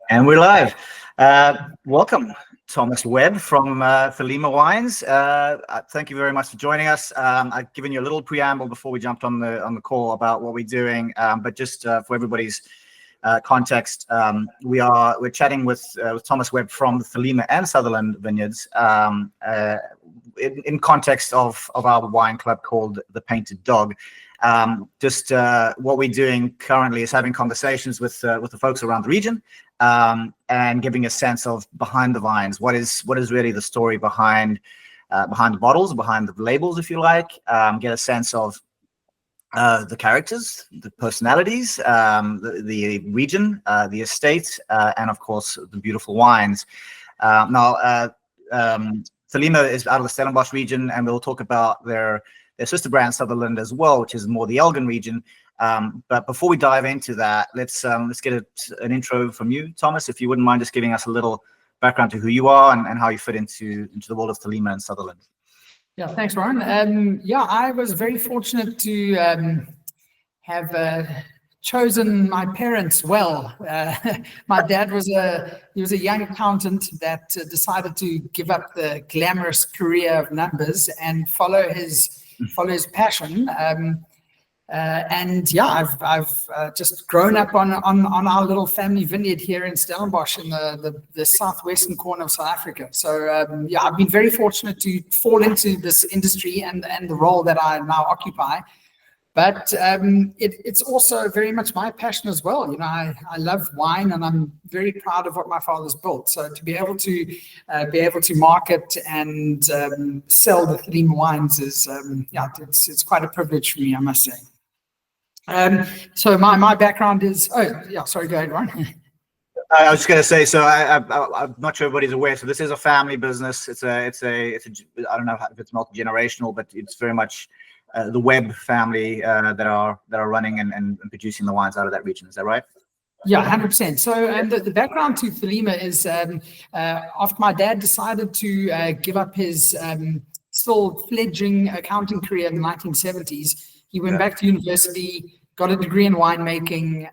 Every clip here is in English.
And we're live. Welcome, Thomas Webb from Thelema Wines. Thank you very much for joining us. I've given you a little preamble before we jumped on the call about what we're doing, but just for everybody's context, we're chatting with Thomas Webb from the Thelema and Sutherland Vineyards in context of our wine club called the Painted Dog. What we're doing currently is having conversations with the folks around the region, and giving a sense of behind the vines. What is really the story behind the bottles, behind the labels, if you like. Get a sense of the characters, the personalities, the region, the estate, and of course the beautiful wines. Thelema is out of the Stellenbosch region, and we'll talk about their sister brand Sutherland as well, which is more the Elgin region. But before we dive into that, let's get an intro from you, Thomas, if you wouldn't mind just giving us a little background to who you are and how you fit into the world of Thelema and Sutherland. Yeah, thanks, Warren. I was very fortunate to have chosen my parents well. My dad was a young accountant that decided to give up the glamorous career of numbers and follow his passion. I've just grown up on our little family vineyard here in Stellenbosch in the southwestern corner of South Africa. So I've been very fortunate to fall into this industry and the role that I now occupy. But it's also very much my passion as well. You know, I love wine, and I'm very proud of what my father's built. So to be able to market and sell the Thelema wines is it's quite a privilege for me, I must say. So my background is sorry, go ahead, Ron. I was just going to say, so I'm not sure everybody's aware. So this is a family business. It's a I don't know if it's multi-generational, but it's very much the Webb family that are running and producing the wines out of that region. Is that right? Yeah, 100%. So the background to Thelema is after my dad decided to give up his still fledgling accounting career in the 1970s, he went back to university, got a degree in winemaking.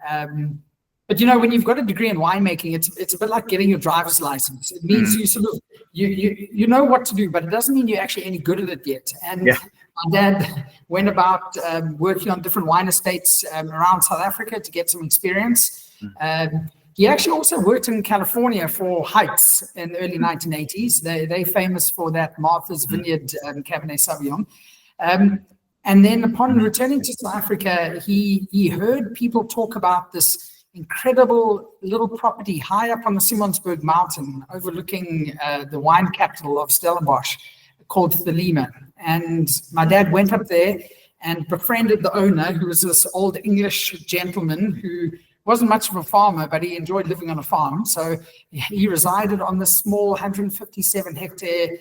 But you know, when you've got a degree in winemaking, it's a bit like getting your driver's license. It means you sort of you know what to do, but it doesn't mean you're actually any good at it yet. And my dad went about working on different wine estates around South Africa to get some experience. He actually also worked in California for Heights in the early 1980s. They're famous for that Martha's Vineyard Cabernet Sauvignon. And then upon returning to South Africa, he heard people talk about this incredible little property high up on the Simmonsberg Mountain overlooking the wine capital of Stellenbosch called Thelema. And my dad went up there and befriended the owner, who was this old English gentleman who wasn't much of a farmer, but he enjoyed living on a farm. So he resided on this small 157 hectare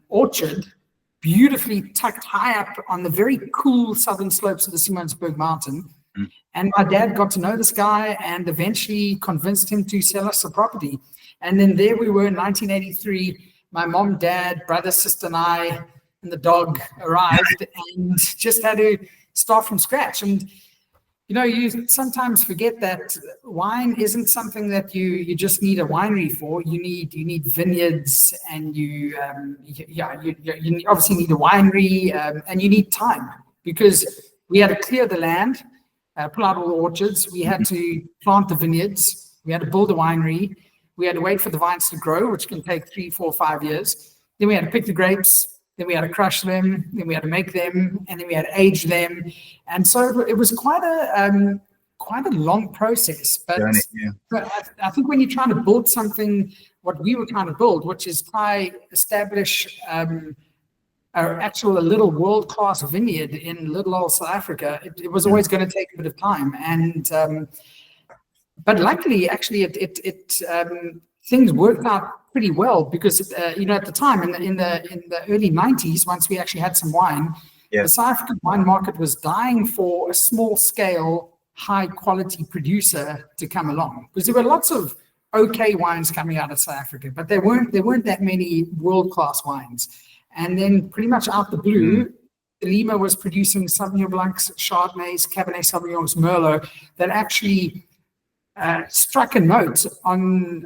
orchard, beautifully tucked high up on the very cool southern slopes of the Simmonsberg Mountain. And my dad got to know this guy and eventually convinced him to sell us the property. And then there we were in 1983. My mom, dad, brother, sister, and I, and the dog arrived and just had to start from scratch. And you know, you sometimes forget that wine isn't something that you just need a winery for. You need vineyards, and you obviously need a winery, and you need time, because we had to clear the land, pull out all the orchards. We had to plant the vineyards. We had to build a winery. We had to wait for the vines to grow, which can take 3, 4, 5 years. Then we had to pick the grapes. Then we had to crush them. Then we had to make them, and then we had to age them. And so it was quite a long process. But I think when you're trying to build something, what we were trying to build, which is establish a little world-class vineyard in little old South Africa, it was always going to take a bit of time. And but luckily, actually, things worked out pretty well, because at the time in the early 90s, once we actually had some wine, the South African wine market was dying for a small-scale, high-quality producer to come along, because there were lots of okay wines coming out of South Africa, but there weren't that many world-class wines. And then pretty much out the blue, Thelema was producing Sauvignon Blancs, Chardonnays, Cabernet Sauvignons, Merlot that actually struck a note on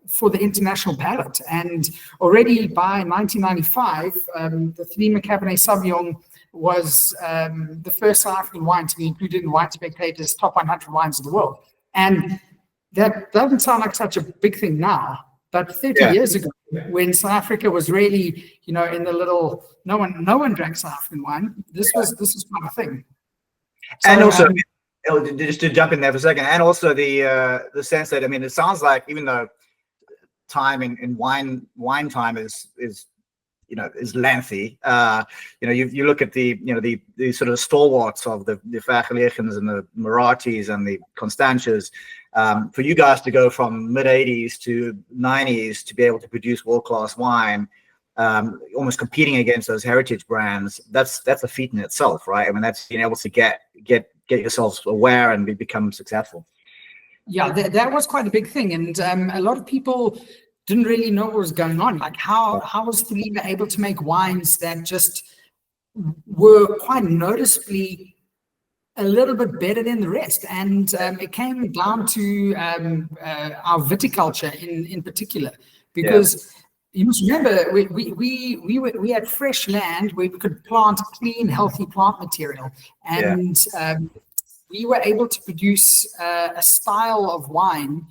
for the international palate. And already by 1995, the Thelema Cabernet Sauvignon was the first South African wine to be included in Wine Spectator's top 100 wines of the world. And that doesn't sound like such a big thing now, but 30 years ago, when South Africa was really, in the little, no one drank South African wine. This was quite a thing. So, and also, just to jump in there for a second, and also the sense that, I mean, it sounds like, even though time in wine time is lengthy, you look at the sort of stalwarts of the Vergeligens and the Marathis and the Constantias. For you guys to go from mid-80s to 90s to be able to produce world-class wine, almost competing against those heritage brands, that's a feat in itself, right? I mean, that's being able to get yourselves aware and become successful. Yeah, that was quite a big thing, and a lot of people didn't really know what was going on. Like, how was Thelema able to make wines that just were quite noticeably a little bit better than the rest? And it came down to our viticulture in particular, because you must remember, we had fresh land where we could plant clean, healthy plant material, and we were able to produce a style of wine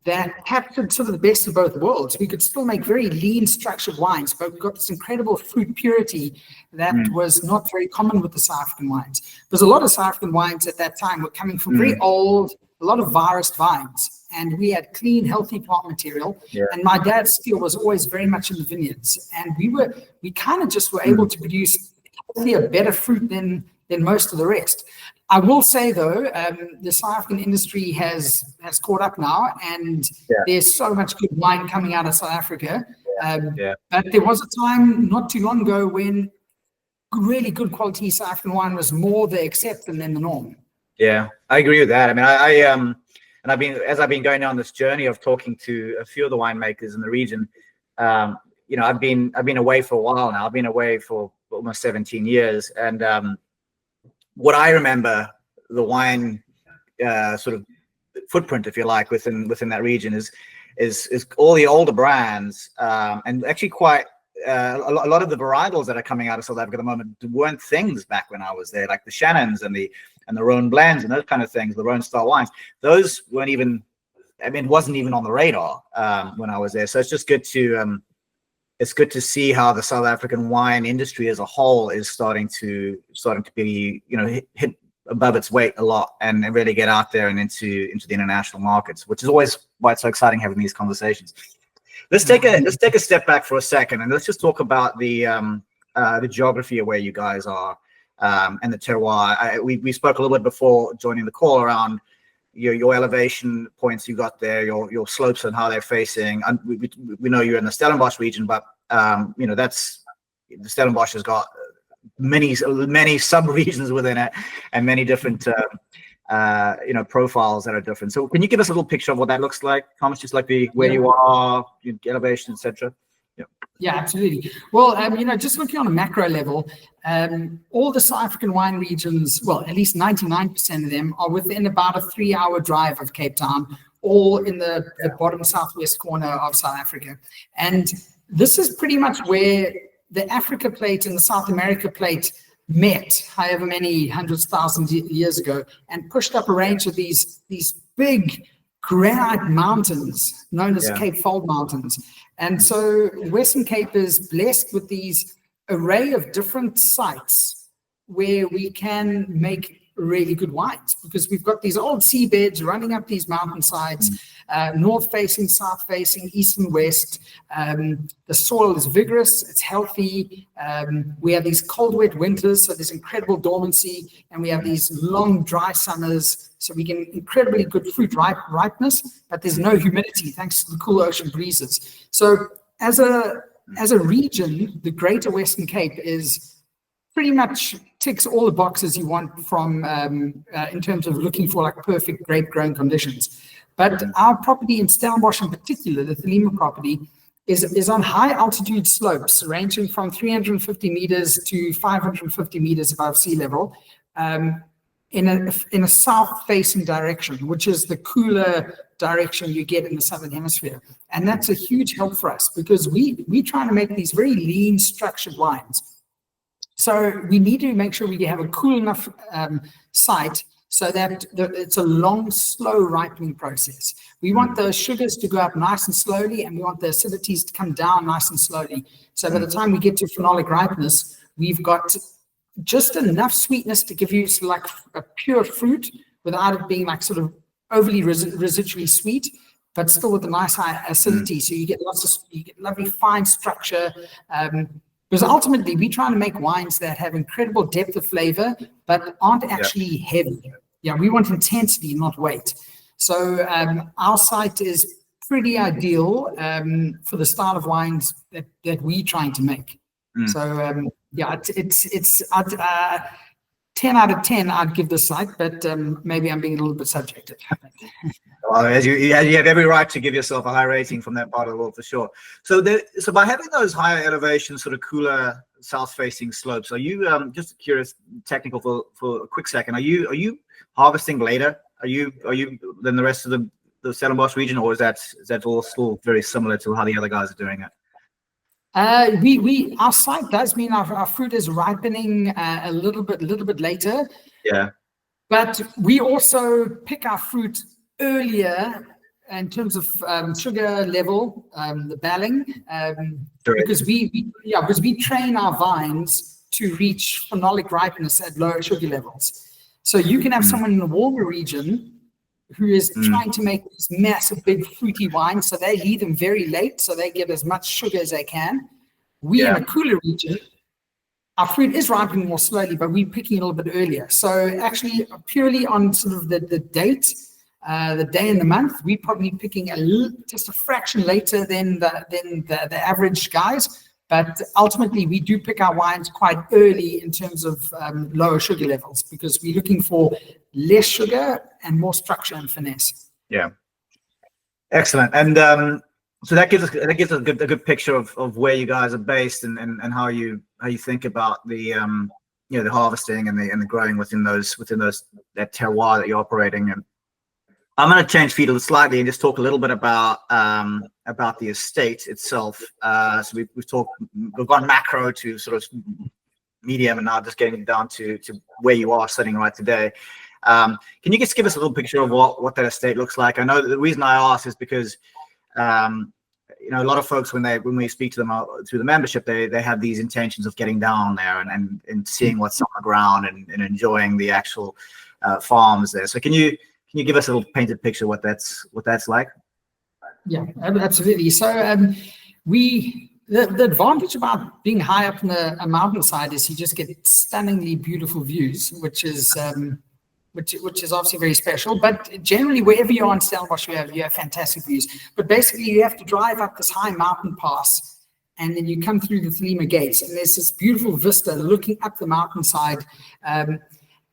that captured sort of the best of both worlds. We could still make very lean, structured wines, but we got this incredible fruit purity that was not very common with the South African wines. Because a lot of South African wines at that time were coming from very old, a lot of virus vines, and we had clean, healthy plant material. And my dad's skill was always very much in the vineyards, and we kind of just were able to produce healthier, better fruit than most of the rest. I will say, though, the South African industry has caught up now, and there's so much good wine coming out of South Africa. But there was a time not too long ago when really good quality South African wine was more the exception than the norm. Yeah, I agree with that. I mean, I've been going down this journey of talking to a few of the winemakers in the region. I've been away for a while now. I've been away for almost 17 years, and what I remember, the wine sort of footprint, if you like, within that region is all the older brands, and actually quite a lot of the varietals that are coming out of South Africa at the moment weren't things back when I was there, like the Shannons and the Rhone blends and those kind of things, the Rhone style wines. Those weren't even, it wasn't even on the radar when I was there. So it's just good to see how the South African wine industry as a whole is starting to be, hit above its weight a lot and really get out there and into the international markets, which is always why it's so exciting having these conversations. Let's take a step back for a second, and let's just talk about the geography of where you guys are, and the terroir. We spoke a little bit before joining the call around your elevation points you got there, your slopes and how they're facing. And we know you're in the Stellenbosch region, but that's the Stellenbosch has got many sub-regions within it and many different profiles that are different. So can you give us a little picture of what that looks like, Thomas, just like where you are, your elevation, etc.? Yeah, absolutely. Well, just looking on a macro level, all the South African wine regions, well, at least 99% of them are within about a 3-hour drive of Cape Town, all in the bottom southwest corner of South Africa. And this is pretty much where the Africa plate and the South America plate met, however many hundreds, thousands years ago, and pushed up a range of these big granite mountains known as Cape Fold Mountains. And so Western Cape is blessed with these array of different sites where we can make really good wines, because we've got these old seabeds running up these mountainsides, north facing, south facing, east and west. The soil is vigorous, it's healthy. We have these cold, wet winters, so there's incredible dormancy, and we have these long, dry summers, so we get incredibly good fruit ripeness, but there's no humidity thanks to the cool ocean breezes. So as a region, the Greater Western Cape is pretty much ticks all the boxes you want from in terms of looking for like perfect grape growing conditions. But our property in Stellenbosch in particular, the Thelema property, is on high altitude slopes ranging from 350 meters to 550 meters above sea level. in a south-facing direction, which is the cooler direction you get in the southern hemisphere. And that's a huge help for us because we try to make these very lean, structured wines. So we need to make sure we have a cool enough site so that it's a long, slow ripening process. We want the sugars to go up nice and slowly, and we want the acidities to come down nice and slowly. So by the time we get to phenolic ripeness, we've got just enough sweetness to give you sort of like a pure fruit without it being like sort of overly residually sweet, but still with a nice high acidity. So you get lovely fine structure. Because ultimately, we're trying to make wines that have incredible depth of flavor, but aren't actually heavy. Yeah, we want intensity, not weight. So our site is pretty ideal for the style of wines that we're trying to make. So yeah, it's 10 out of 10. I'd give the site, but maybe I'm being a little bit subjective. Well, as you have every right to give yourself a high rating from that part of the world for sure. So by having those higher elevation, sort of cooler south-facing slopes, are you just curious, technical for a quick second? Are you harvesting later? Are you than the rest of the Stellenbosch region, or is that all still very similar to how the other guys are doing it? Our site does mean our fruit is ripening a little bit later. Yeah. But we also pick our fruit earlier in terms of sugar level, the balling, because we train our vines to reach phenolic ripeness at lower sugar levels. So you can have someone in the warmer region who is trying to make this massive, big, fruity wine, so they leave them very late, so they get as much sugar as they can. We in a cooler region, our fruit is ripening more slowly, but we're picking a little bit earlier. So actually, purely on sort of the date, the day and the month, we're probably picking just a fraction later than the average guys. But ultimately, we do pick our wines quite early in terms of lower sugar levels because we're looking for less sugar and more structure and finesse. Yeah, excellent. And so that gives us a good picture of where you guys are based and how you think about the the harvesting and the growing within that terroir that you're operating in. I'm going to change feet slightly and just talk a little bit about the estate itself. So we've gone macro to sort of medium, and now just getting down to where you are sitting right today. Can you just give us a little picture of what that estate looks like? I know the reason I ask is because a lot of folks when we speak to them through the membership, they have these intentions of getting down there and seeing what's on the ground and enjoying the actual farms there. So can you give us a little painted picture of what that's like? Yeah, absolutely. So the advantage about being high up in a mountainside is you just get stunningly beautiful views, which is obviously very special. But generally, wherever you are in Stellenbosch, you have fantastic views. But basically, you have to drive up this high mountain pass, and then you come through the Thelema gates, and there's this beautiful vista looking up the mountainside.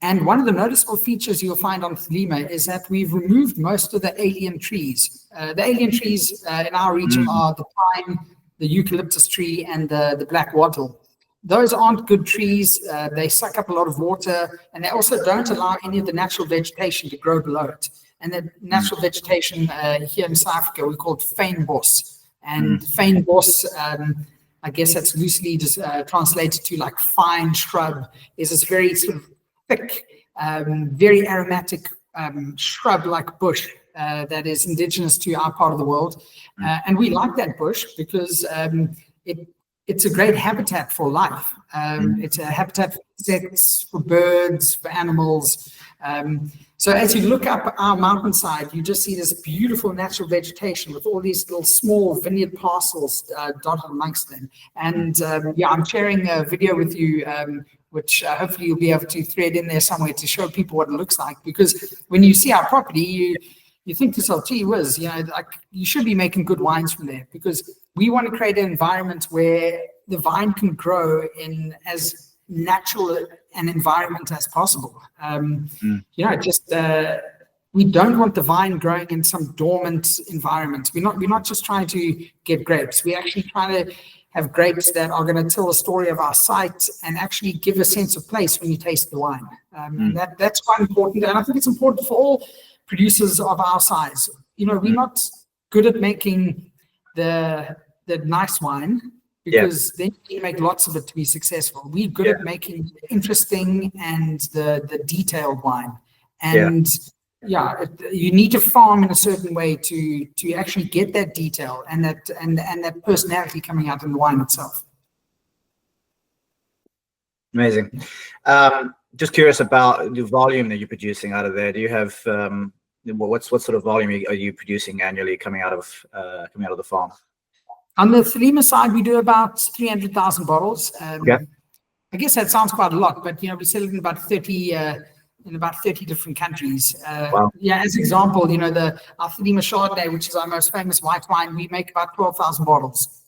And one of the noticeable features you'll find on Thelema is that we've removed most of the alien trees. The alien trees in our region are the pine, the eucalyptus tree, and the black wattle. Those aren't good trees. They suck up a lot of water, and they also don't allow any of the natural vegetation to grow below it. And the natural vegetation here in South Africa, we call it fynbos. And fynbos, I guess that's loosely just translated to like fine shrub, is this very sort of thick, very aromatic shrub-like bush that is indigenous to our part of the world. And we like that bush because it's a great habitat for life. It's a habitat for insects, for birds, for animals. So as you look up our mountainside, you just see this beautiful natural vegetation with all these little small vineyard parcels dotted amongst them. And I'm sharing a video with you, which hopefully you'll be able to thread in there somewhere to show people what it looks like. Because when you see our property, you think to yourself, gee whiz, like you should be making good wines from there, because we want to create an environment where the vine can grow in as natural an environment as possible. we don't want the vine growing in some dormant environment. We're not just trying to get grapes. We're actually trying to have grapes that are going to tell the story of our site and actually give a sense of place when you taste the wine. And that's quite important. And I think it's important for all producers of our size. We're not good at making the nice wine, because then you make lots of it to be successful. We're good at making interesting and the detailed wine. And you need to farm in a certain way to actually get that detail and that personality coming out in the wine itself. Amazing. Just curious about the volume that you're producing out of there. Do you have what sort of volume are you producing annually coming out of the farm? On the Thelema side, we do about 300,000 bottles. I guess that sounds quite a lot, but we sell it in about 30 different countries. Wow. As example, our Thelema Chardonnay, which is our most famous white wine, we make about 12,000 bottles.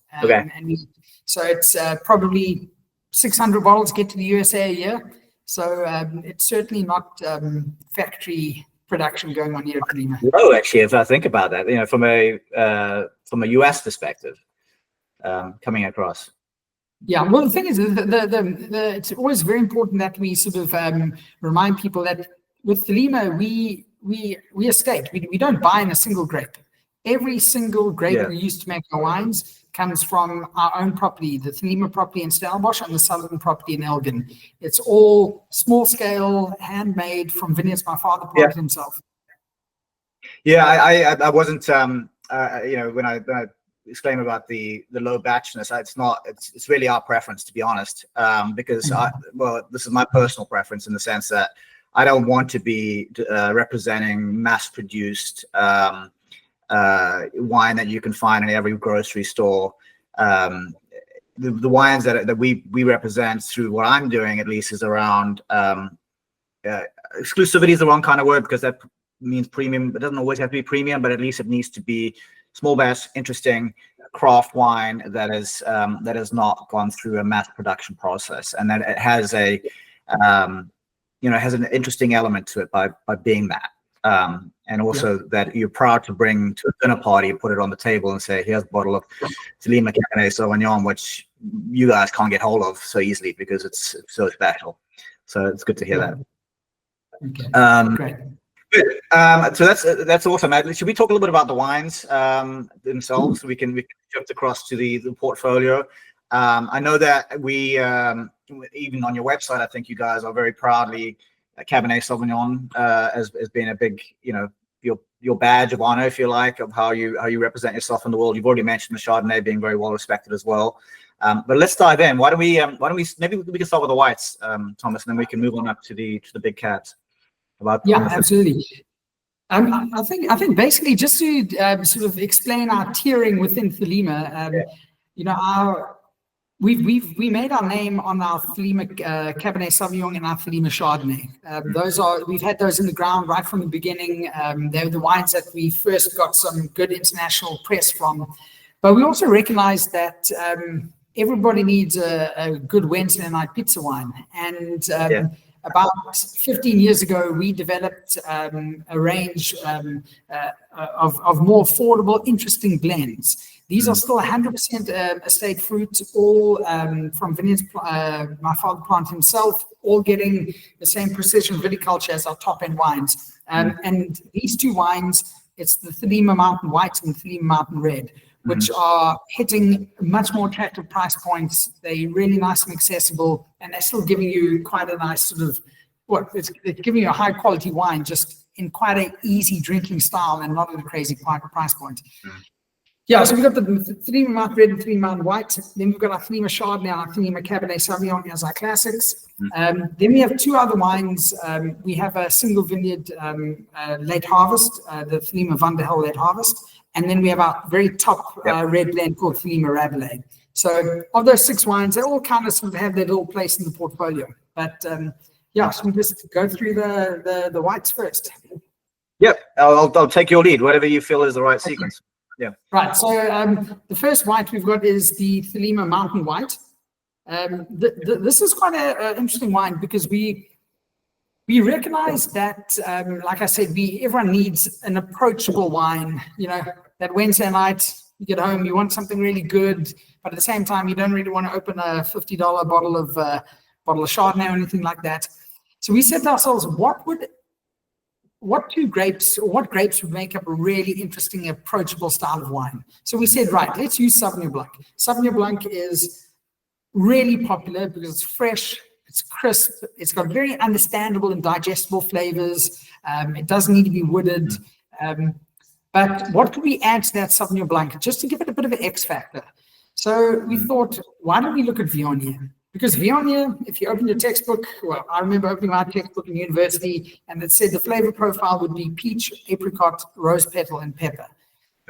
So it's probably 600 bottles get to the USA a year. So it's certainly not factory production going on here at Thelema. No, actually, if I think about that, from a US perspective, coming across. Yeah, well, the thing is, it's always very important that we sort of remind people that with Thelema, we estate. We don't buy in a single grape. Every single grape we use to make our wines comes from our own property, the Thelema property in Stellenbosch and the Sutherland property in Elgin. It's all small scale, handmade from vineyards my father planted himself. Yeah, I wasn't, when I exclaim about the low batchness, it's really our preference, to be honest, because this is my personal preference in the sense that I don't want to be representing mass-produced wine that you can find in every grocery store. The wines that we represent through what I'm doing, at least, is around exclusivity is the wrong kind of word, because that means premium. It doesn't always have to be premium, but at least it needs to be small batch, interesting craft wine that has not gone through a mass production process, and that it has has an interesting element to it by being that. And also that you're proud to bring to a dinner party and put it on the table and say, here's a bottle of Thelema Cabernet Sauvignon, which you guys can't get hold of so easily because it's so special. So it's good to hear that. Okay. Great. Good. So that's awesome. Should we talk a little bit about the wines themselves? So we can jump across to the portfolio. I know that we even on your website, I think you guys are very proudly Cabernet Sauvignon has been a big, your badge of honor, if you like, of how you represent yourself in the world. You've already mentioned the Chardonnay being very well respected as well. But let's dive in. Why don't we maybe we can start with the whites, Thomas, and then we can move on up to the big cabs. Absolutely. I think basically just to sort of explain our tiering within Thelema, we made our name on our Thelema Cabernet Sauvignon and our Thelema Chardonnay. We've had those in the ground right from the beginning. They're the wines that we first got some good international press from. But we also recognize that everybody needs a good Wednesday night pizza wine. And about 15 years ago, we developed a range of more affordable, interesting blends. These are still 100% estate fruit, all from vineyards my father planted himself, all getting the same precision viticulture as our top-end wines. And these two wines, it's the Thelema Mountain White and the Thelema Mountain Red, which are hitting much more attractive price points. They're really nice and accessible, and they're still giving you quite a nice sort of, it's giving you a high quality wine, just in quite an easy drinking style and not at a crazy price point. So we've got the Thelema Mountain Red and Thelema Mountain White. Then we've got our Thelema Chardonnay and our Thelema Cabernet Sauvignon as our classics. Then we have two other wines. We have a single vineyard late harvest, the Thelema Van der Hel late harvest. And then we have our very top red blend called Thelema Rabelais. So of those six wines, they all kind of sort of have their little place in the portfolio. But so we just go through the whites first. I'll take your lead, whatever you feel is the right sequence. Right. So the first white we've got is the Thelema Mountain White. This is quite an interesting wine because we We recognize that, like I said, everyone needs an approachable wine. You know, that Wednesday night, you get home, you want something really good, but at the same time, you don't really want to open a $50 bottle of Chardonnay or anything like that. So we said to ourselves, what grapes would make up a really interesting, approachable style of wine? So we said, right, let's use Sauvignon Blanc. Sauvignon Blanc is really popular because it's fresh, it's crisp, it's got very understandable and digestible flavors. It doesn't need to be wooded. But what could we add to that Sauvignon Blanc just to give it a bit of an X factor? So we thought, why don't we look at Viognier? Because Viognier, if you open your textbook, well, I remember opening my textbook in university, and it said the flavor profile would be peach, apricot, rose petal, and pepper.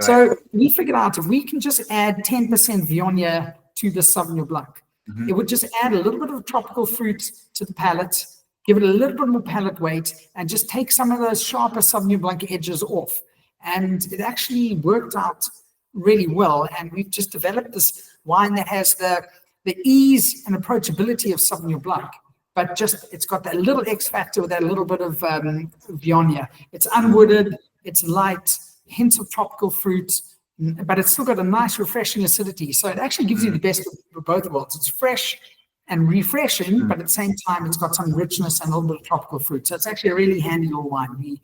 Right. So we figured out if we can just add 10% Viognier to the Sauvignon Blanc, it would just add a little bit of tropical fruit to the palate, give it a little bit more palate weight, and just take some of those sharper Sauvignon Blanc edges off. And it actually worked out really well. And we've just developed this wine that has the ease and approachability of Sauvignon Blanc, but just it's got that little X factor with that little bit of Viognier. It's unwooded, it's light, hints of tropical fruit, but it's still got a nice, refreshing acidity. So it actually gives you the best of both worlds. It's fresh and refreshing, but at the same time, it's got some richness and a little bit of tropical fruit. So it's actually a really handy little wine.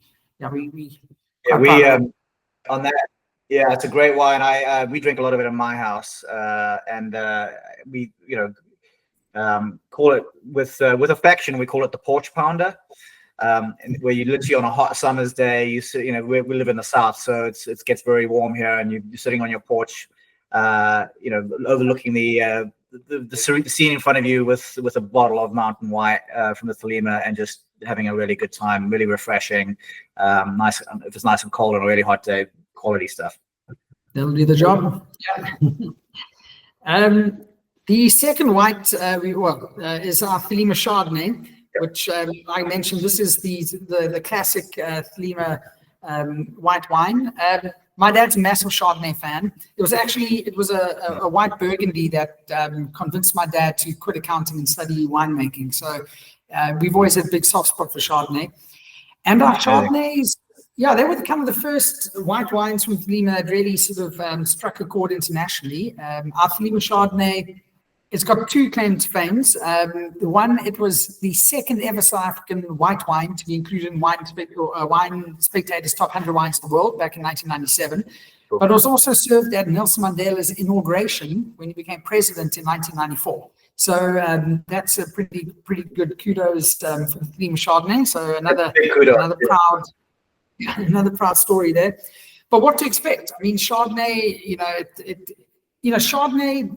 On that. Yeah, it's a great wine. We drink a lot of it in my house, and we, call it with affection. We call it the porch pounder, and where you literally on a hot summer's day, we live in the south, so it gets very warm here, and you're sitting on your porch, overlooking the scene in front of you with a bottle of mountain white from the Thelema, and just having a really good time, really refreshing. Nice if it's nice and cold on a really hot day. Quality stuff. That'll do the job. Yeah. The second white is our Thelema Chardonnay, which I mentioned. This is the classic Thelema white wine. My dad's a massive Chardonnay fan. It was a white Burgundy that convinced my dad to quit accounting and study winemaking. So we've always had a big soft spot for Chardonnay. And our Chardonnays, they were kind of the first white wines from Thelema that really sort of struck a chord internationally. Our Thelema Chardonnay, it's got two claim to fame. It was the second ever South African white wine to be included in Wine Spectator's Top 100 Wines of the World back in 1997. Cool. But it was also served at Nelson Mandela's inauguration when he became president in 1994. So that's a pretty good kudos for the Thelema Chardonnay. So another proud story there. But what to expect? I mean, Chardonnay, Chardonnay,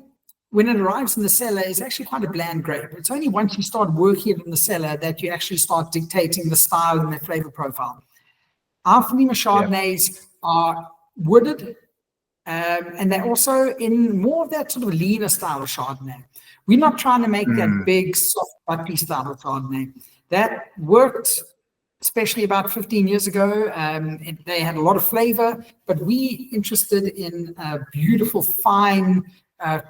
when it arrives in the cellar, is actually quite a bland grape. It's only once you start working it in the cellar that you actually start dictating the style and the flavor profile. Our Thelema Chardonnays are wooded, and they're also in more of that sort of leaner style of Chardonnay. We're not trying to make that big, soft, buttery style of Chardonnay. That worked, especially about 15 years ago. They had a lot of flavor, but we interested in beautiful, fine,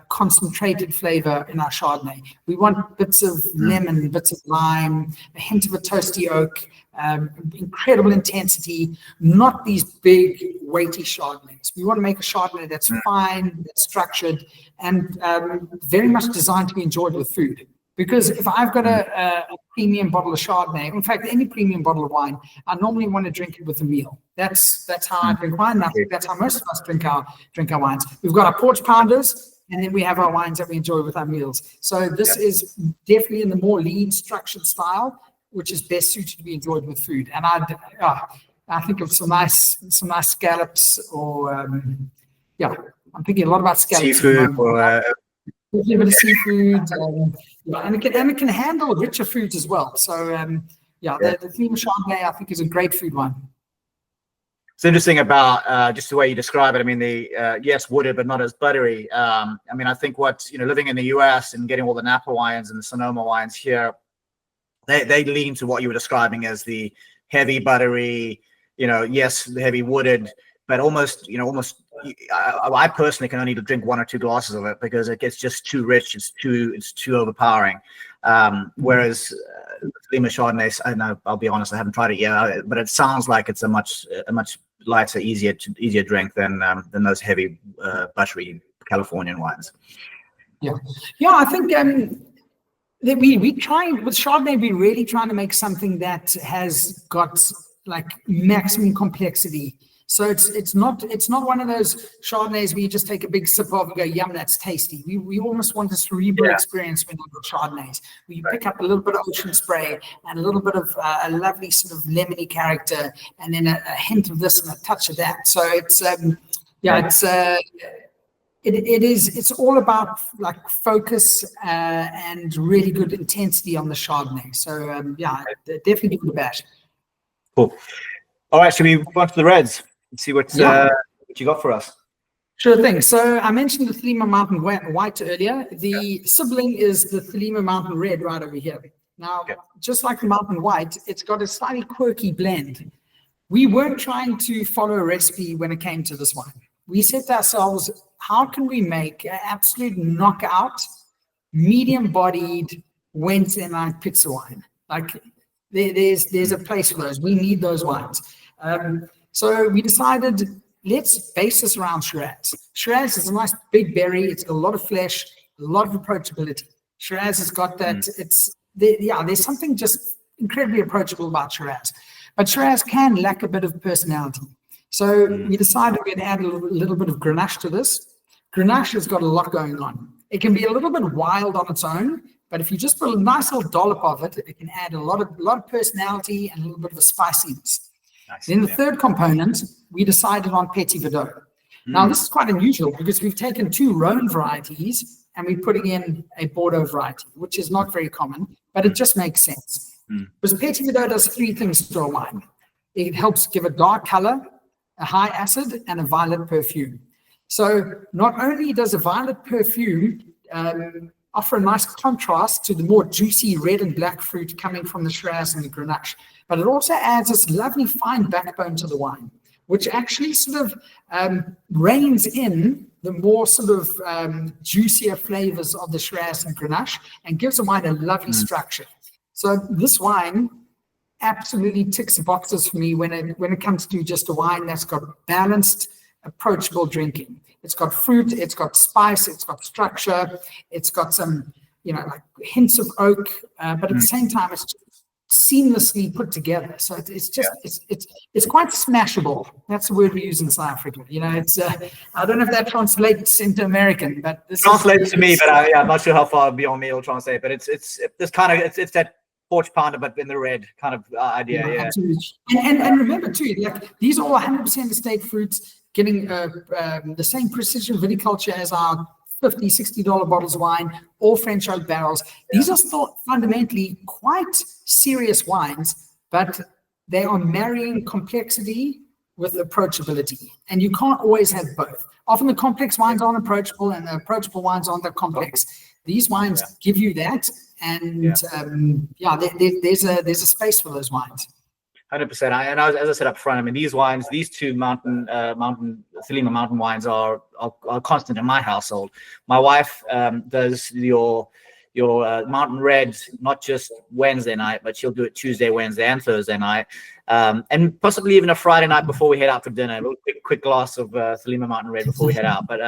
concentrated flavor in our Chardonnay. We want bits of lemon, bits of lime, a hint of a toasty oak, incredible intensity, not these big, weighty Chardonnays. We want to make a Chardonnay that's fine, that's structured, and very much designed to be enjoyed with food. Because if I've got a premium bottle of Chardonnay, in fact, any premium bottle of wine, I normally want to drink it with a meal. That's how I drink wine. I think that's how most of us drink our wines. We've got our porch pounders, and then we have our wines that we enjoy with our meals. So this is definitely in the more lean, structured style, which is best suited to be enjoyed with food. And I think of some nice scallops, or I'm thinking a lot about scallops. Seafood, or a little bit of seafood, and it can handle richer foods as well. So the Thelema Chardonnay, I think, is a great food wine. It's interesting about just the way you describe it. I mean, yes, wooded, but not as buttery. I think living in the US and getting all the Napa wines and the Sonoma wines here, they lean to what you were describing as the heavy buttery, yes, the heavy wooded, but almost I personally can only drink one or two glasses of it because it gets just too rich. It's too overpowering. Whereas Thelema Chardonnay, I know, I'll be honest, I haven't tried it yet, but it sounds like it's a much lighter, easier drink than those heavy, buttery Californian wines. Yeah, I think that we try with Chardonnay, we're really trying to make something that has got like maximum complexity. So it's not one of those Chardonnays where you just take a big sip of and go, yum, that's tasty. We almost want this cerebral experience when we do Chardonnays, where you pick up a little bit of ocean spray and a little bit of a lovely sort of lemony character, and then a hint of this and a touch of that. So it's it's all about like focus and really good intensity on the Chardonnay. So definitely give it a bash. Cool. All right, should we move on to the reds? Let's see what you got for us. Sure thing. So I mentioned the Thelema Mountain White earlier. The sibling is the Thelema Mountain Red right over here. Now, just like the Mountain White, it's got a slightly quirky blend. We weren't trying to follow a recipe when it came to this wine. We said to ourselves, how can we make an absolute knockout, medium-bodied Wednesday night pizza wine? Like there's a place for those. We need those wines. So we decided, let's base this around Shiraz. Shiraz is a nice big berry. It's got a lot of flesh, a lot of approachability. Shiraz has got that. There's something just incredibly approachable about Shiraz. But Shiraz can lack a bit of personality. So we decided we'd add a little bit of Grenache to this. Grenache has got a lot going on. It can be a little bit wild on its own, but if you just put a nice little dollop of it, it can add a lot of personality and a little bit of a spiciness. Nice. Then the third component, we decided on Petit Verdot. Now, this is quite unusual because we've taken two Rhone varieties and we're putting in a Bordeaux variety, which is not very common, but it just makes sense. Because Petit Verdot does three things to a wine. It helps give a dark color, a high acid, and a violet perfume. So not only does a violet perfume offer a nice contrast to the more juicy red and black fruit coming from the Shiraz and the Grenache, but it also adds this lovely fine backbone to the wine, which actually sort of reins in the more sort of juicier flavors of the Shiraz and Grenache and gives the wine a lovely structure. So this wine absolutely ticks the boxes for me when it comes to just a wine that's got balanced, approachable drinking. It's got fruit, it's got spice, it's got structure, it's got some, like hints of oak, but at the same time, it's just seamlessly put together. So it's just it's quite smashable. That's the word we use in South Africa. It's I don't know if that translates into American, but this translates to me. But I'm not sure how far beyond me it'll translate. But it's this kind of it's that porch pounder, but in the red kind of idea. Yeah. Absolutely. And remember too, like these are all 100% estate fruits, getting the same precision viticulture as our $50, $60 bottles of wine, all French oak barrels. These are still fundamentally quite serious wines, but they are marrying complexity with approachability. And you can't always have both. Often the complex wines aren't approachable and the approachable wines aren't that complex. These wines give you that. And there's a space for those wines. 100%. And as I said up front, I mean, these wines, these two Thelema Mountain wines are constant in my household. My wife does your Mountain Red, not just Wednesday night, but she'll do it Tuesday, Wednesday, and Thursday night, and possibly even a Friday night before we head out for dinner. A quick glass of Thelema Mountain Red before we head out. But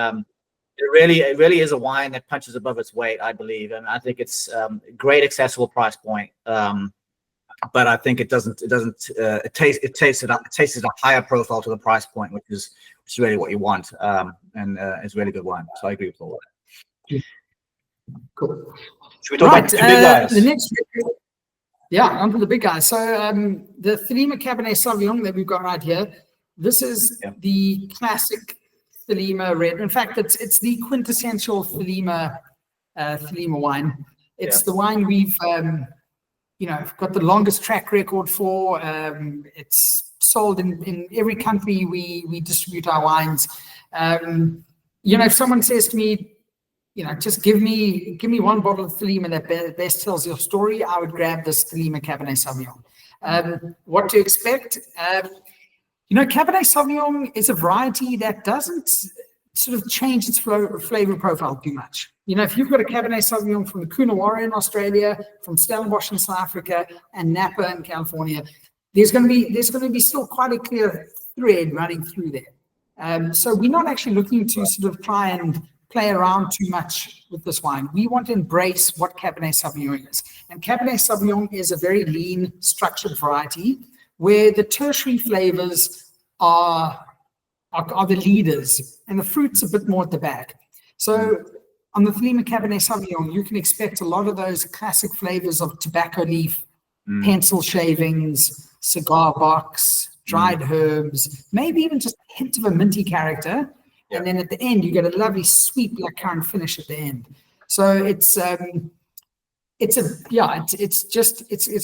it really is a wine that punches above its weight, I believe, and I think it's a great accessible price point. But I think it tastes at a higher profile to the price point, which is really what you want, and it's really good wine. So I agree with all that. Cool. Should we talk about the big guys? The next, onto the big guys. So the Thelema Cabernet Sauvignon that we've got right here, this is the classic Thelema Red. In fact, it's the quintessential Thelema wine. It's the wine we've got the longest track record for. It's sold in every country we distribute our wines. If someone says to me, just give me one bottle of Thelema that best tells your story, I would grab this Thelema Cabernet Sauvignon. What to expect? Cabernet Sauvignon is a variety that doesn't sort of change its flavor profile too much. if you've got a Cabernet Sauvignon from the Noir in Australia, from Stellenbosch in South Africa, and Napa in California, there's going to be still quite a clear thread running through there. So we're not actually looking to sort of try and play around too much with this wine. We want to embrace what Cabernet Sauvignon is. And Cabernet Sauvignon is a very lean, structured variety where the tertiary flavors are the leaders and the fruit's a bit more at the back. So on the Thelema Cabernet Sauvignon, you can expect a lot of those classic flavors of tobacco leaf, pencil shavings, cigar box, dried herbs, maybe even just a hint of a minty character. And then at the end, you get a lovely sweet blackcurrant finish at the end. So it's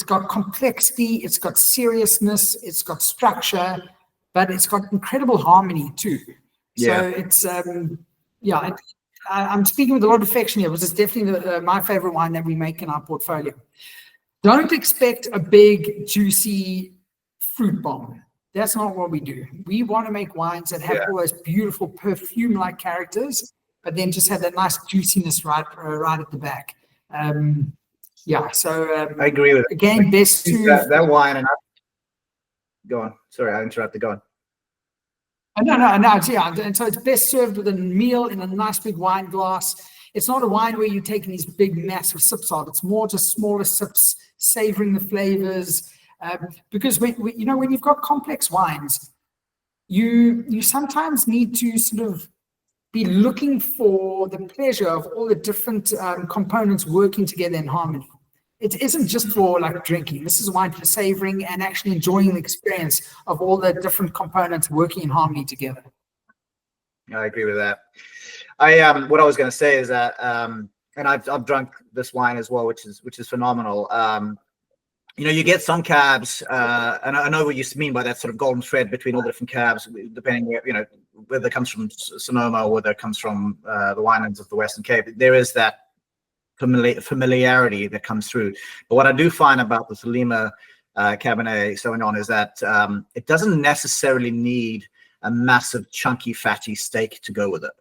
got complexity, it's got seriousness, it's got structure, but it's got incredible harmony too. So it's I'm speaking with a lot of affection here, because it's definitely my favorite wine that we make in our portfolio. Don't expect a big, juicy fruit bomb. That's not what we do. We want to make wines that have all those beautiful perfume-like characters, but then just have that nice juiciness right at the back. So I agree with it. Again, best to that wine. And go on. Sorry, I interrupted. Go on. No. And so it's best served with a meal in a nice big wine glass. It's not a wine where you're taking these big, massive sips of. It's more just smaller sips, savoring the flavors. Because when you've got complex wines, you sometimes need to sort of be looking for the pleasure of all the different components working together in harmony. It isn't just for like drinking. This is a wine for savoring and actually enjoying the experience of all the different components working in harmony together. I agree with that. What I was going to say is that, and I've drunk this wine as well, which is phenomenal. You get some cabs, and I know what you mean by that sort of golden thread between all the different cabs, depending whether it comes from Sonoma or whether it comes from the winelands of the Western Cape. There is that familiarity that comes through. But what I do find about the Thelema Cabernet Sauvignon is that it doesn't necessarily need a massive, chunky, fatty steak to go with it.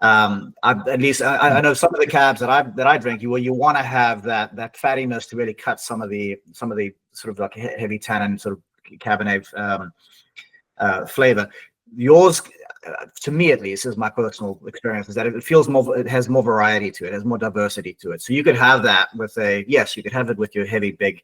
At least I know some of the cabs that I drink, you want to have that fattiness to really cut some of the sort of like heavy tannin sort of Cabernet flavor. Yours, to me at least, is my personal experience, is that it feels more, it has more variety to it, it has more diversity to it. So you could have that with you could have it with your heavy, big,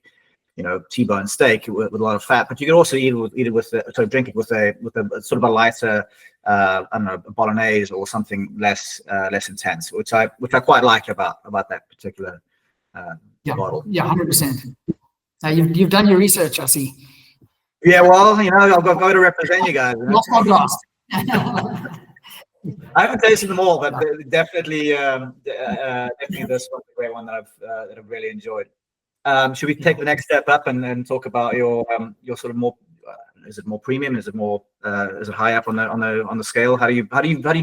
T-bone steak with a lot of fat, but you could also drink it with a sort of a lighter, I don't know, bolognese or something less intense, which I quite like about that particular bottle. Yeah, 100%. Now you've done your research, I see. Yeah, well, I've got to go to represent you guys. Not my glass. I haven't tasted them all, but definitely this one's a great one that I've really enjoyed. Should we take the next step up and talk about your sort of more? Is it more premium? Is it more? Is it high up on the scale? How do you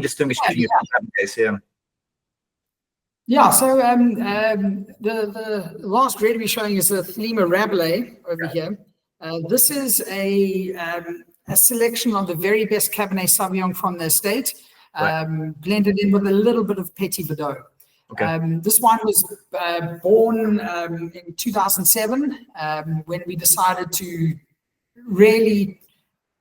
distinguish between your cabernets here? Yeah. So the last red we're showing is the Thelema Rabelais over here. This is a selection of the very best Cabernet Sauvignon from the estate, blended in with a little bit of Petit Verdot. Okay. This wine was born in 2007 when we decided to really,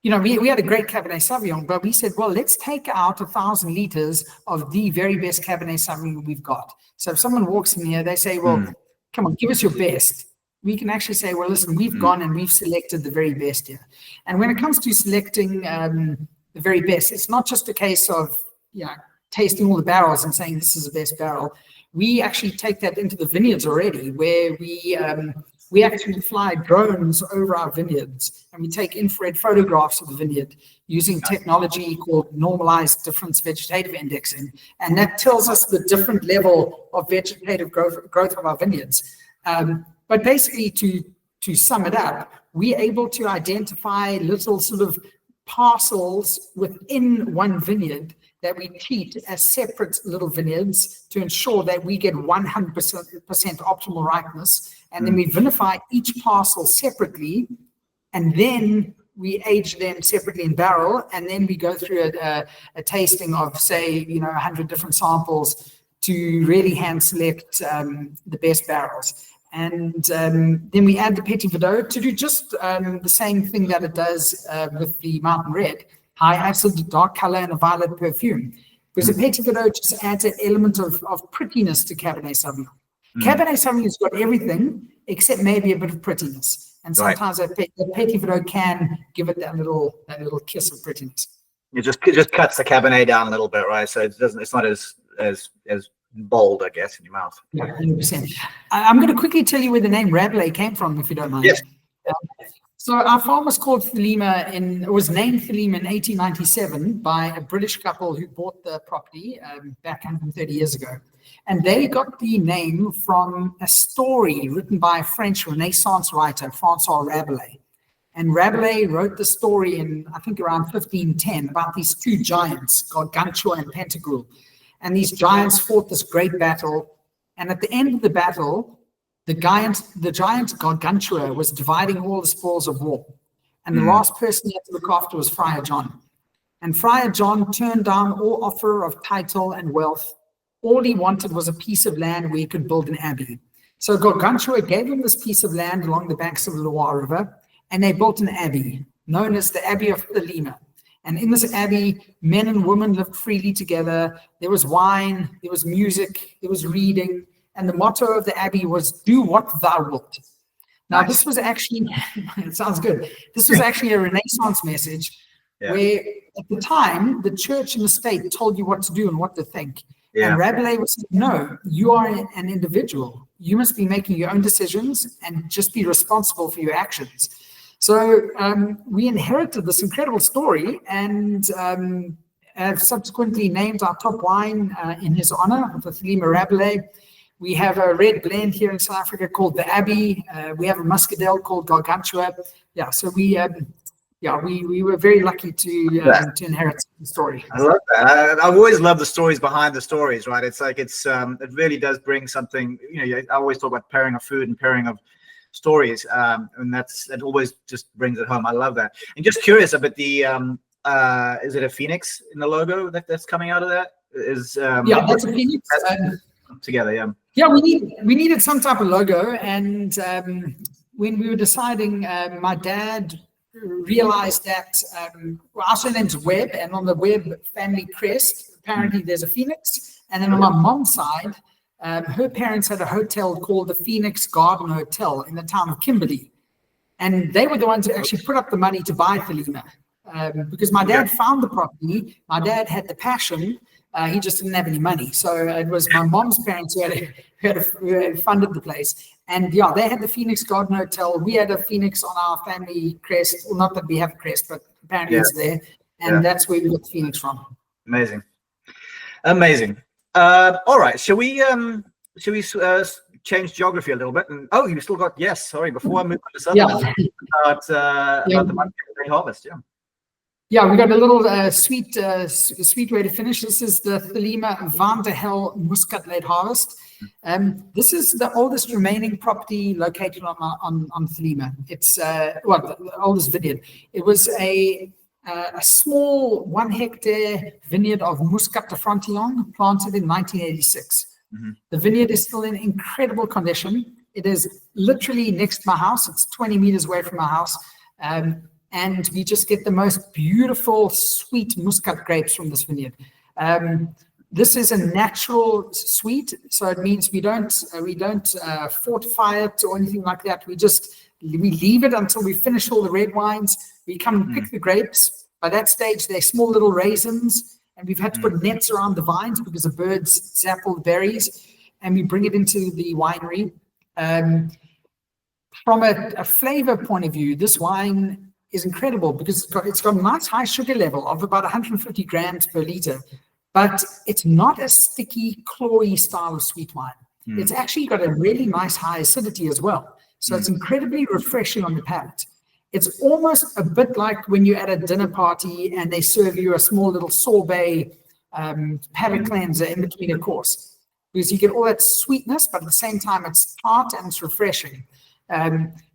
we had a great Cabernet Sauvignon, but we said, well, let's take out 1,000 liters of the very best Cabernet Sauvignon we've got. So if someone walks in here, they say, well, come on, give us your best. We can actually say, well, listen, we've gone and we've selected the very best here. And when it comes to selecting the very best, it's not just a case of, tasting all the barrels and saying this is the best barrel. We actually take that into the vineyards already, where we actually fly drones over our vineyards and we take infrared photographs of the vineyard using technology called normalized difference vegetative indexing. And that tells us the different level of vegetative growth of our vineyards. But basically, to sum it up, we're able to identify little sort of parcels within one vineyard that we treat as separate little vineyards to ensure that we get 100% optimal ripeness. And then we vinify each parcel separately, and then we age them separately in barrel, and then we go through a tasting of, say, 100 different samples to really hand select the best barrels. And then we add the Petit Verdot to do just the same thing that it does with the Mountain Red, high acid, dark color, and a violet perfume. Because the Petit Verdot just adds an element of prettiness to Cabernet Sauvignon. Cabernet Sauvignon has got everything except maybe a bit of prettiness. And sometimes the Petit Verdot can give it that little kiss of prettiness. It just cuts the Cabernet down a little bit, right? So it's not as bold, I guess, in your mouth. Yeah, 100%. I'm going to quickly tell you where the name Rabelais came from, if you don't mind. Yes. So our farm was called Thelema it was named Thelema in 1897 by a British couple who bought the property back 130 years ago. And they got the name from a story written by a French Renaissance writer, Francois Rabelais. And Rabelais wrote the story in, I think, around 1510 about these two giants, Gargantua and Pantagruel. And these giants fought this great battle. And at the end of the battle, the giant Gargantua was dividing all the spoils of war. And the last person he had to look after was Friar John. And Friar John turned down all offer of title and wealth. All he wanted was a piece of land where he could build an abbey. So Gargantua gave him this piece of land along the banks of the Loire River, and they built an abbey known as the Abbey of Thelema. And in this abbey, men and women lived freely together. There was wine, there was music, there was reading. And the motto of the abbey was, do what thou wilt. Now, this was actually, it sounds good. This was actually a Renaissance message where at the time, the church and the state told you what to do and what to think. Yeah. And Rabelais was saying, no, you are an individual. You must be making your own decisions and just be responsible for your actions. So we inherited this incredible story and have subsequently named our top wine in his honor, the Thelema Rabelais. We have a red blend here in South Africa called the Abbey. We have a muscadel called Gargantua. Yeah, so we were very lucky to inherit the story. I love that. I've always loved the stories behind the stories, right? It's like it really does bring something. You know, I always talk about pairing of food and pairing of stories, and that always just brings it home. I love that. And just curious about the is it a phoenix in the logo that's coming out of that? That's a phoenix. Together, yeah. Yeah, we needed some type of logo, and when we were deciding, my dad realized that our surname's Webb, and on the Webb family crest, apparently there's a phoenix. And then on my mom's side, her parents had a hotel called the Phoenix Garden Hotel in the town of Kimberley. And they were the ones who actually put up the money to buy Thelema. Because my dad found the property, my dad had the passion, he just didn't have any money. So it was my mom's parents who had funded the place. And yeah, they had the Phoenix Garden Hotel. We had a phoenix on our family crest. Well, not that we have a crest, but apparently it's there. And that's where we got the phoenix from. Amazing. All right, shall we change geography a little bit? And you still got before I move on to Sutherland, about the Mountain Red harvest. Yeah, we got a little sweet way to finish. This is the Thelema Van der Hel Muscat late harvest. This is the oldest remaining property located on Thelema. It's the oldest vineyard. It was a small 1 hectare vineyard of Muscat de Frontillon planted in 1986. The vineyard is still in incredible condition. It is literally next to my house. It's 20 meters away from my house. And we just get the most beautiful, sweet Muscat grapes from this vineyard. This is a natural sweet, so it means we don't fortify it or anything like that. We leave it until we finish all the red wines. We come and pick the grapes. By that stage, they're small little raisins, and we've had to put nets around the vines because the birds zap all the berries, and we bring it into the winery. From a flavor point of view, this wine is incredible because it's got a nice high sugar level of about 150 grams per liter, but it's not a sticky, cloy style of sweet wine. It's actually got a really nice high acidity as well. So it's incredibly refreshing on the palate. It's almost a bit like when you're at a dinner party and they serve you a small little sorbet palate cleanser in between a course, because you get all that sweetness, but at the same time it's tart and it's refreshing.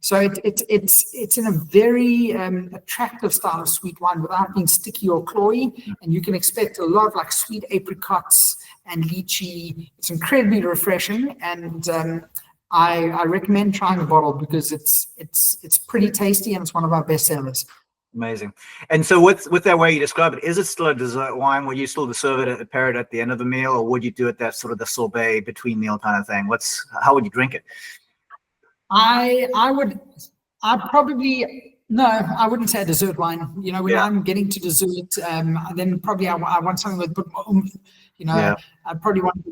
So it's in a very attractive style of sweet wine without being sticky or cloyy, and you can expect a lot of like sweet apricots and lychee. It's incredibly refreshing, and I recommend trying a bottle because it's pretty tasty and it's one of our best sellers. Amazing. And so with that way you describe it, is it still a dessert wine? Will you still serve it, pair it at the end of the meal, or would you do it that sort of the sorbet between meal kind of thing? How would you drink it? I wouldn't say a dessert wine. You know, when I'm getting to dessert, then probably I want something with a bit more oomph. You know, I'd probably want.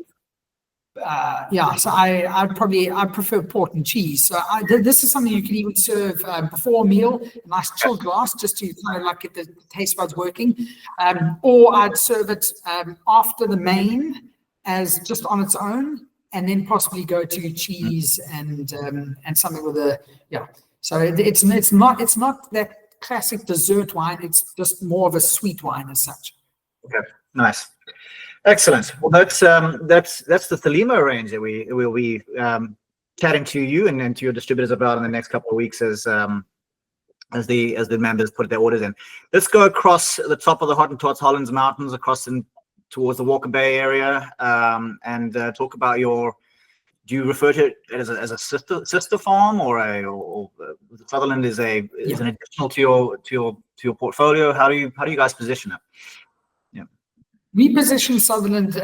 So I prefer port and cheese. So this is something you can even serve before a meal, a nice chilled glass, just to kind of like get the taste buds working. Or I'd serve it after the main as just on its own, and then possibly go to cheese and something with So it's not that classic dessert wine. It's just more of a sweet wine as such. Okay, nice. Excellent. Well, that's the Thelema range that we will be chatting to you and to your distributors about in the next couple of weeks as the members put their orders in. Let's go across the top of the Hottentots Hollands Mountains, across towards the Walker Bay area, and talk about do you refer to it as a sister farm, or Sutherland is an additional to your portfolio? How do you guys position it? We position Sutherland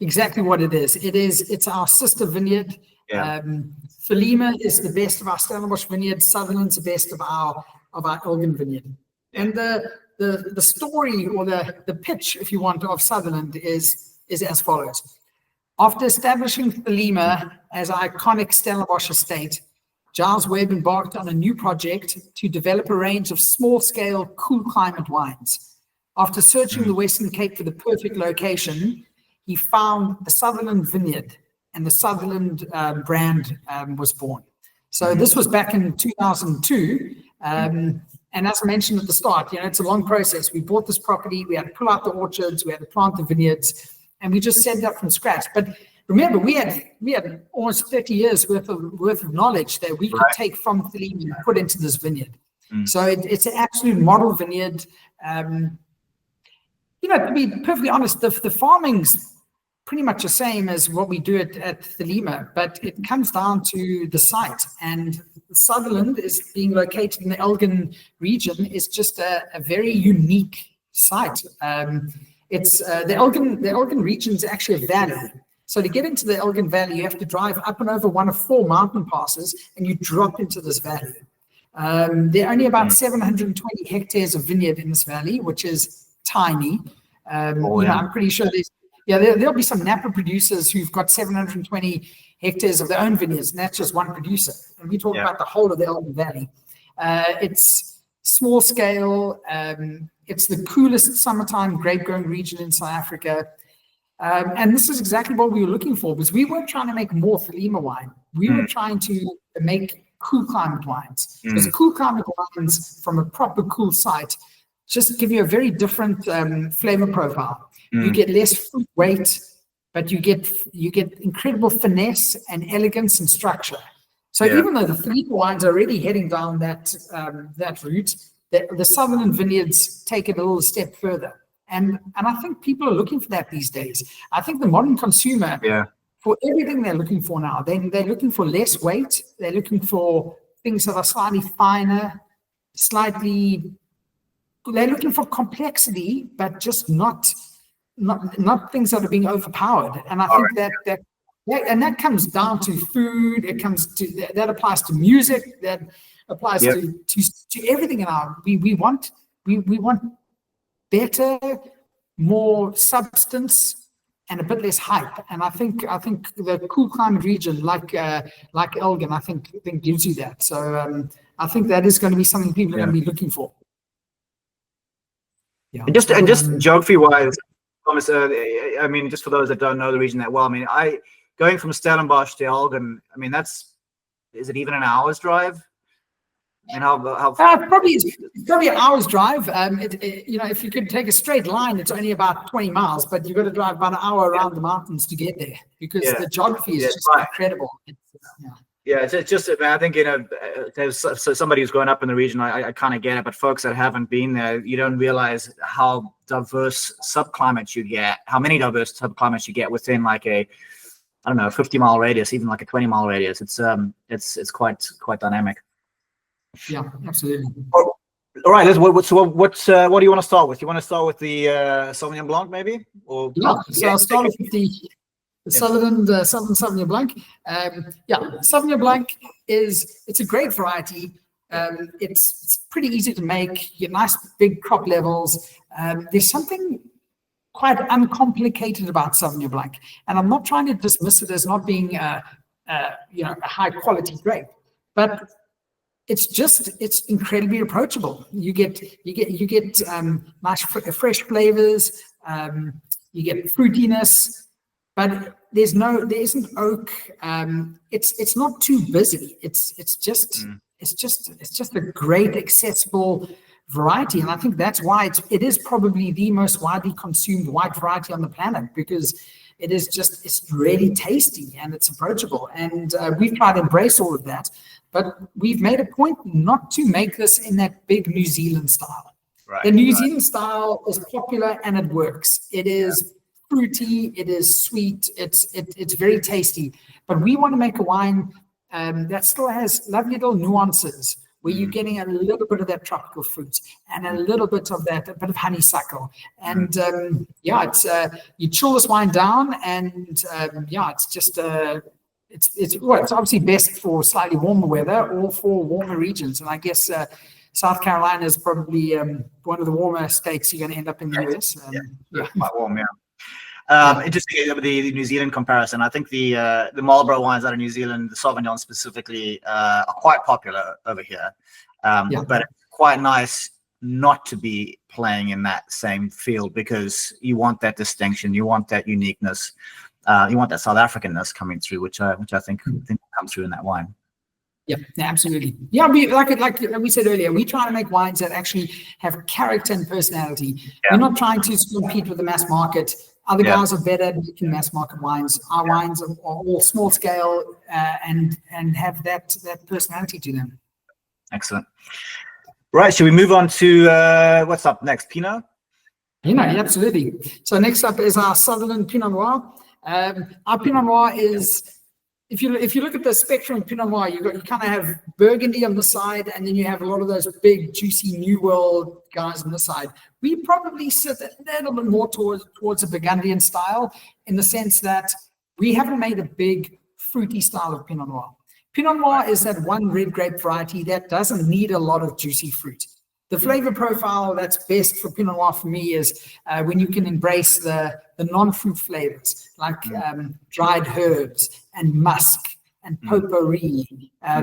exactly what it is. It's our sister vineyard. Thelema is the best of our Stellenbosch vineyard. Sutherland's the best of our Elgin vineyard. And the story, or the pitch, if you want, of Sutherland is as follows. After establishing Thelema as our iconic Stellenbosch estate, Giles Webb embarked on a new project to develop a range of small-scale, cool climate wines. After searching the Western Cape for the perfect location, he found the Sutherland Vineyard, and the Sutherland brand was born. So this was back in 2002. And as I mentioned at the start, it's a long process. We bought this property, we had to pull out the orchards, we had to plant the vineyards, and we just set it up from scratch. But remember, we had almost 30 years worth of knowledge that we could take from Thelema and put into this vineyard. So it's an absolute model vineyard. To be perfectly honest, the farming's pretty much the same as what we do at Thelema, but it comes down to the site. And Sutherland is being located in the Elgin region. Is just a very unique site. It's the Elgin region is actually a valley. So to get into the Elgin Valley, you have to drive up and over one of 4 mountain passes, and you drop into this valley. There are only about 720 hectares of vineyard in this valley, which is tiny. I'm pretty sure there'll be some Napa producers who've got 720 hectares of their own vineyards, and that's just one producer. And we talk about the whole of the Elgin Valley. It's small scale. It's the coolest summertime grape growing region in South Africa. And this is exactly what we were looking for, because we weren't trying to make more Thelema wine. We were trying to make cool climate wines. Because cool climate wines from a proper cool site just give you a very different flavor profile. You get less fruit weight, but you get incredible finesse and elegance and structure. So even though the Thelema wines are already heading down that route, the Sutherland vineyards take it a little step further. And I think people are looking for that these days. I think the modern consumer, for everything they're looking for now, they're looking for less weight. They're looking for things that are slightly finer, they're looking for complexity, but just not things that are being overpowered. And I think that comes down to food. It comes to that applies to music. That applies to everything in our. We want better, more substance, and a bit less hype. And I think the cool climate region like Elgin, I think gives you that. So I think that is going to be something people are going to be looking for. And just geography-wise, Thomas, I mean, just for those that don't know the region that well, I mean, going from Stellenbosch to Elgin, I mean, is it even an hour's drive? And how probably an hour's drive. If you could take a straight line, it's only about 20 miles, but you've got to drive about an hour around the mountains to get there, because the geography is just incredible. Yeah, it's just, I think, there's somebody who's grown up in the region, I kind of get it, but folks that haven't been there, you don't realize how diverse subclimates you get, how many diverse subclimates you get within like a 50-mile radius, even like a 20-mile radius. It's quite dynamic. Yeah, absolutely. All right, what do you want to start with? You want to start with the Sauvignon Blanc, maybe? Or so I'll start with the Sutherland Sauvignon Blanc. Sauvignon Blanc it's a great variety. It's pretty easy to make. You get nice big crop levels. There's something quite uncomplicated about Sauvignon Blanc, and I'm not trying to dismiss it as not being a high quality grape, but it's incredibly approachable. You get nice fresh flavors. You get fruitiness. But there isn't oak. It's not too busy. It's just a great accessible variety, and I think that's why it is probably the most widely consumed white variety on the planet, because it's really tasty and it's approachable. And we've tried to embrace all of that, but we've made a point not to make this in that big New Zealand style. Right, the New Zealand style is popular and it works. It is fruity, it is sweet, it's very tasty, but we want to make a wine that still has lovely little nuances where you're getting a little bit of that tropical fruit and a little bit of that, a bit of honeysuckle, and it's you chill this wine down, and it's just it's obviously best for slightly warmer weather or for warmer regions, and I guess South Carolina is probably one of the warmer states you're going to end up in the US. Quite warm, interesting, the New Zealand comparison. I think the Marlborough wines out of New Zealand, the Sauvignon specifically, are quite popular over here. But it's quite nice not to be playing in that same field, because you want that distinction, you want that uniqueness, you want that South Africanness coming through, which I think comes through in that wine. Yeah, absolutely. Yeah, like we said earlier, we try to make wines that actually have character and personality. We're not trying to compete with the mass market. Other guys are better at making mass market wines. Our wines are all small scale and have that personality to them. Excellent. Right, should we move on to what's up next? Pinot? Pinot, absolutely. So next up is our Sutherland Pinot Noir. Our Pinot Noir is, if you look at the spectrum of Pinot Noir, you kind of have Burgundy on the side, and then you have a lot of those big, juicy New World guys on the side. We probably sit a little bit more towards a Burgundian style, in the sense that we haven't made a big, fruity style of Pinot Noir. Pinot Noir is that one red grape variety that doesn't need a lot of juicy fruit. The flavor profile that's best for Pinot Noir for me is when you can embrace the non-fruit flavors, like dried herbs and musk and potpourri,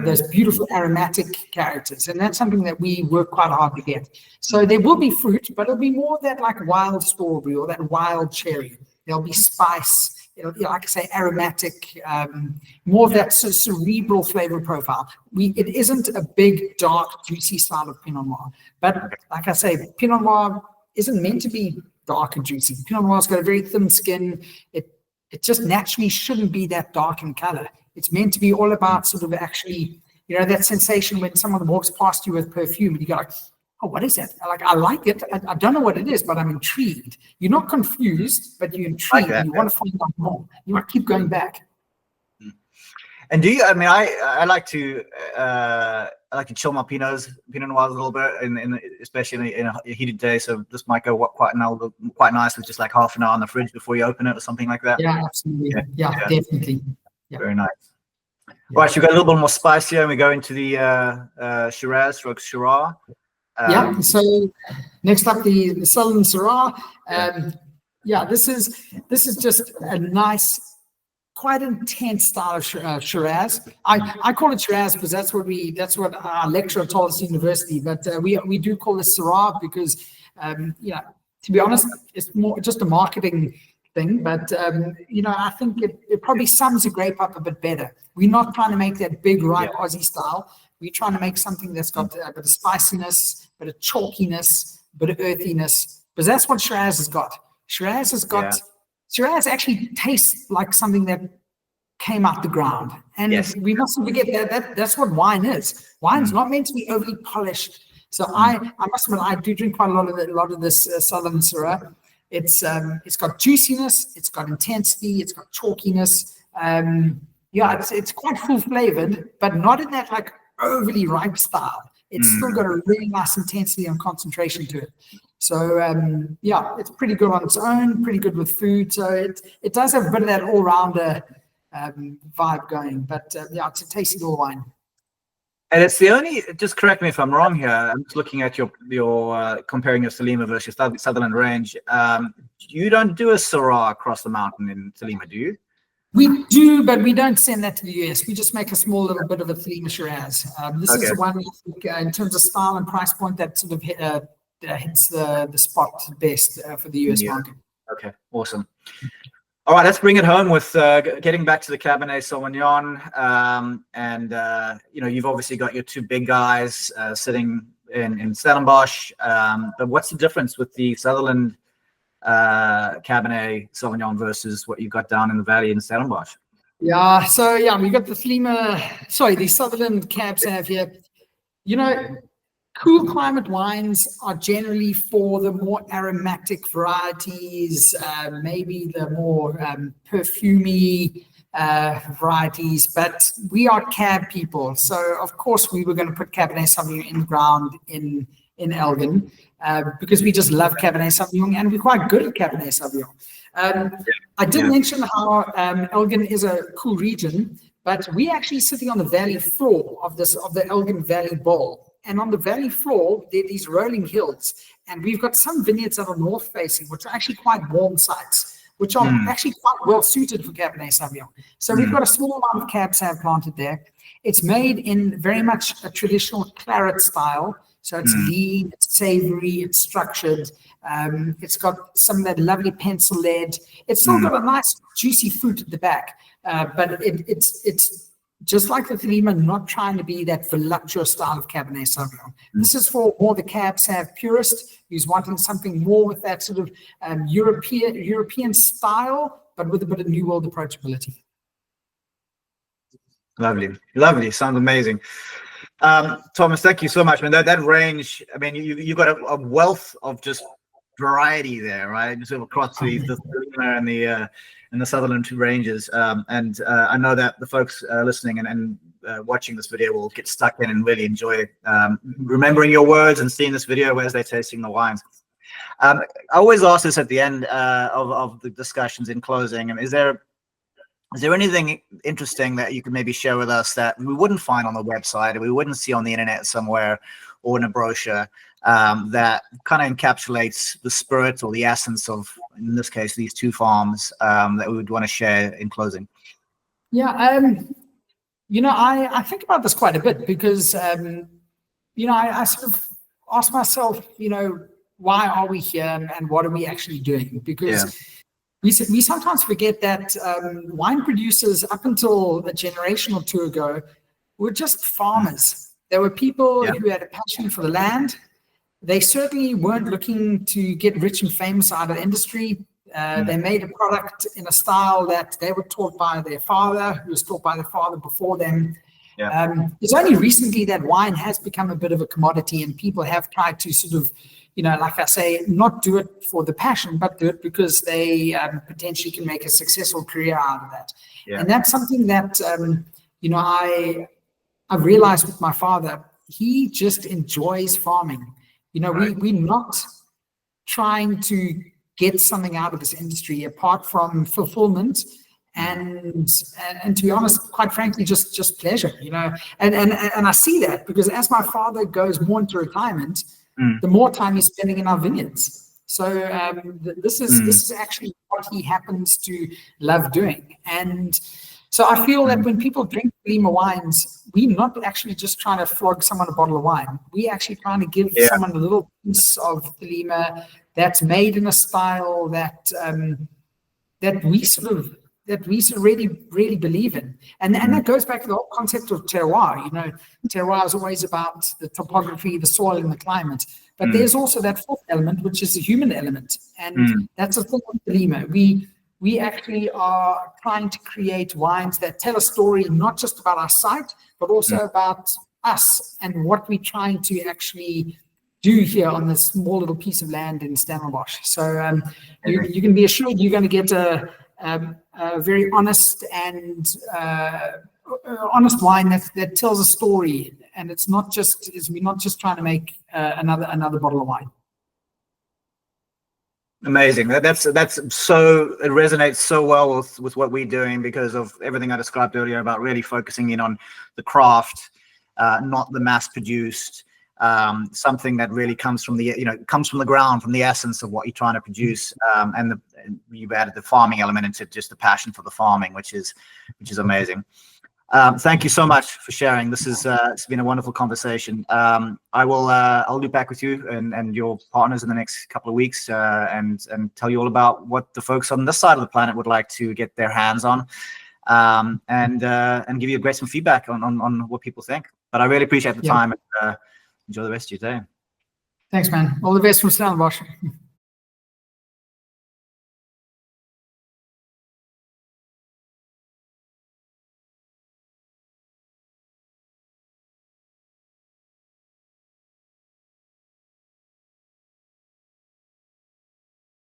those beautiful aromatic characters. And that's something that we work quite hard to get. So there will be fruit, but it'll be more that like wild strawberry or that wild cherry. There'll be spice. It'll be, like I say, aromatic, more of that cerebral flavor profile. It isn't a big, dark, juicy style of Pinot Noir. But like I say, Pinot Noir isn't meant to be dark and juicy. Pinot Noir's got a very thin skin. It just naturally shouldn't be that dark in color. It's meant to be all about sort of actually, that sensation when someone walks past you with perfume and you go like, oh, what is that? Like, I like it. I don't know what it is, but I'm intrigued. You're not confused, but you're intrigued. And you want to find out more. You want to keep going back. And do you? I mean, I like to chill my Pinot Noirs a little bit, especially in a heated day. So this might go quite nice with just like half an hour on the fridge before you open it or something like that. Yeah, absolutely. Yeah, definitely. Yeah. Very nice. Yeah. Right, so we've got a little bit more spice here, and we go into the Shiraz or Syrah. So next up, the Sutherland Syrah. This is just a nice, quite intense style of Shiraz. I call it Shiraz because that's what our lecturer told us at university. But we do call it Syrah because to be honest, it's more just a marketing thing. But I think it probably sums the grape up a bit better. We're not trying to make that big ripe Aussie style. We're trying to make something that's got a bit of spiciness, a bit of chalkiness, a bit of earthiness, because that's what Shiraz has got. Shiraz actually tastes like something that came out the ground. And Yes. we mustn't forget that's what wine is. Wine's not meant to be overly polished. So I must admit, I do drink quite a lot of this Southern Syrah. It's got juiciness, it's got intensity, it's got chalkiness. It's quite full flavored, but not in that like overly ripe style. It's still got a really nice intensity and concentration to it. So it's pretty good on its own, pretty good with food. So it does have a bit of that all-rounder vibe going, but it's a tasty little wine. And it's the only, just correct me if I'm wrong here, I'm just looking at your comparing your Thelema versus Sutherland range. You don't do a Syrah across the mountain in Thelema, do you? We do, but we don't send that to the US. We just make a small little bit of a Thelema Shiraz. This is the one, in terms of style and price point, that sort of hits the spot best for the US market. Okay, awesome. All right, let's bring it home with getting back to the Cabernet Sauvignon. You've obviously got your two big guys sitting in Stellenbosch. But what's the difference with the Sutherland Cabernet Sauvignon versus what you got down in the valley in Stellenbosch? We got the Sutherland Cab Sav here. Cool climate wines are generally for the more aromatic varieties, maybe the more perfumey varieties, but we are cab people. So of course we were going to put Cabernet Sauvignon in the ground in Elgin, because we just love Cabernet Sauvignon and we're quite good at Cabernet Sauvignon. I did mention how Elgin is a cool region, but we're actually sitting on the valley floor of the Elgin Valley Bowl. And on the valley floor, there are these rolling hills. And we've got some vineyards that are north facing, which are actually quite warm sites, which are actually quite well suited for Cabernet Sauvignon. So we've got a small amount of Cab Sav planted there. It's made in very much a traditional claret style. So it's lean, it's savory, it's structured. It's got some of that lovely pencil lead. It's still got a nice juicy fruit at the back, but it's just like the Thelema, not trying to be that voluptuous style of Cabernet Sauvignon. This is for more the Cab Sav purist who's wanting something more with that sort of European style, but with a bit of New World approachability. Lovely. Sounds amazing. Thomas, thank you so much, man. That range, I mean, you've got a wealth of just variety there, right? Sort of across the Thelema and the Sutherland two ranges. I know that the folks listening and watching this video will get stuck in and really enjoy remembering your words and seeing this video as they're tasting the wines. I always ask this at the end of the discussions in closing. Is there anything interesting that you could maybe share with us that we wouldn't find on the website or we wouldn't see on the internet somewhere or in a brochure that kind of encapsulates the spirit or the essence of, in this case, these two farms that we would want to share in closing? I think about this quite a bit because, I sort of ask myself, why are we here and what are we actually doing? Because we sometimes forget that wine producers, up until a generation or two ago, were just farmers. There were people who had a passion for the land. They certainly weren't looking to get rich and famous out of the industry. They made a product in a style that they were taught by their father, who was taught by their father before them. It's only recently that wine has become a bit of a commodity and people have tried to sort of, like I say, not do it for the passion, but do it because they potentially can make a successful career out of that. And that's something that, I've realized with my father. He just enjoys farming. We're not trying to get something out of this industry apart from fulfillment and to be honest, quite frankly, just pleasure, and I see that because as my father goes more into retirement, the more time he's spending in our vineyards. So this is actually what he happens to love doing. And so I feel that when people drink Thelema wines, we're not actually just trying to flog someone a bottle of wine. We're actually trying to give someone a little piece of Thelema that's made in a style that we really believe in. And that goes back to the whole concept of terroir. Terroir is always about the topography, the soil, and the climate. But there's also that fourth element, which is the human element. And that's a thing with Thelema. we actually are trying to create wines that tell a story, not just about our site, but also about us and what we're trying to actually do here on this small little piece of land in Stellenbosch. So you can be assured you're going to get a very honest and honest wine that tells a story, and we're not just trying to make another bottle of wine. Amazing. That's so, it resonates so well with what we're doing, because of everything I described earlier about really focusing in on the craft, not the mass produced, something that really comes from the ground, from the essence of what you're trying to produce. And you've added the farming element into just the passion for the farming, which is amazing. Thank you so much for sharing. This is it's been a wonderful conversation. I'll loop back with you and your partners in the next couple of weeks, and tell you all about what the folks on this side of the planet would like to get their hands on, and give you some feedback on what people think. But I really appreciate the time, and enjoy the rest of your day. Thanks, man. All the best from Stellenbosch.